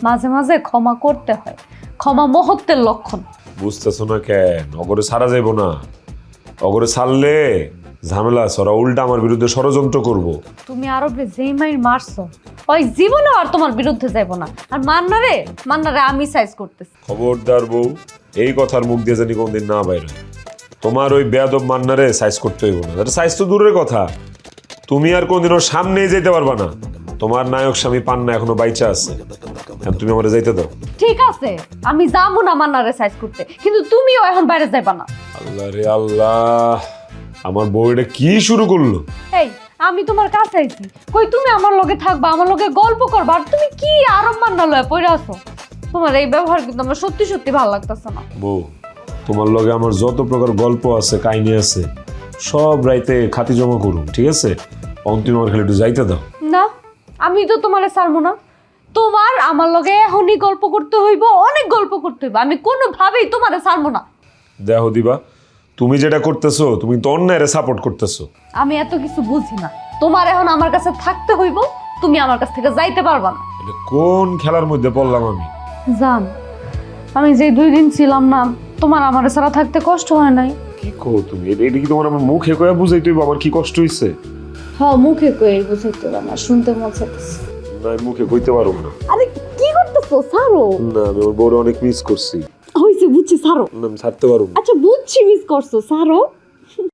মাঝে মাঝে ক্ষমা করতে হয়, ক্ষমা মহত্বের লক্ষণ। বুঝতেছো না কেন? অগরে ছাড়া যাইব না, অগরে ছাড়লে ঝামেলা আছে, ওরা উল্টা আমার বিরুদ্ধে ষড়যন্ত্র করব। তুমি আরবে যেই মাইর মারছো ওই জীবনে আর তোমার বিরুদ্ধে যাইব না। আর মান্নারে আমি সাইজ করতেছি। খবরদার বউ, এই কথার মুখ দিয়ে জানি কোনদিন না বাইরে। তোমার ওই বেয়াদব মান্নারে সাইজ করতে হইব না। সাইজ তো দূরের কথা, তুমি আর কোনদিন ওর সামনেই যেতে পারবা না। তোমার নায়ক স্বামী পান্না এখনো বাইচা আছে, এখন তুমি আমারে যাইতে দাও। ঠিক আছে, আমি যাবো না মান্নারে সাইজ করতে, কিন্তু তুমিও এখন বাইরে যাইবা না। আল্লাহ রে আল্লাহ, আমার বউ এটা কি শুরু করলো? এই আমি তোমার কাছে আইছি, কই তুমি আমার লগে থাকবা, আমার লগে গল্প করবা, আর তুমি কি আরব মান্না লয়ে পড়ে আছো? তোমার এই ব্যবহার কিন্তু আমার সত্যি সত্যি ভালো লাগতেছে না। বউ, তোমার লগে আমার যত প্রকার গল্প আছে, কাহিনী আছে, সব রাইতে খাতি জমা করুন, ঠিক আছে? অন্তিম আমার খালি একটু যাইতে দাও। না, আমি তো তোমারে ছাড়বো না। তোমার আমার লগে এখনই গল্প করতে হইব, অনেক গল্প করতে হইব। আমি কোনোভাবেই তোমারে ছাড়বো না। দেখো দিবা, তুমি যেটা করতেছো, তুমি তো অন্যায়ের সাপোর্ট করতেছো। আমি এত কিছু বুঝি না। তোমার এখন আমার কাছে থাকতে হইব, তুমি আমার কাছ থেকে যাইতে পারবা না। এটা কোন খেলার মধ্যে পড়লাম আমি? জান, আমি যে 2 দিন ছিলাম না, তোমার আমার ছাড়া থাকতে কষ্ট হয় নাই? কি কো তুমি? এটা কি তোমার আমার মুখে কয়া বুঝাইতে হইব আমার কি কষ্ট হইছে? মুখে কই বুঝাইতে না, শুনতে মন চাইতেছে। না, আমি মুখে কইতে পারবো না। আরে কি করতেছো? ছাড়ো না, আমি আমার বউরে অনেক মিস করছি। হইছে, বুঝছি, ছাড়ো। না, আমি ছাড়তে পারবো না। আচ্ছা বুঝছি মিস করছো, ছাড়ো।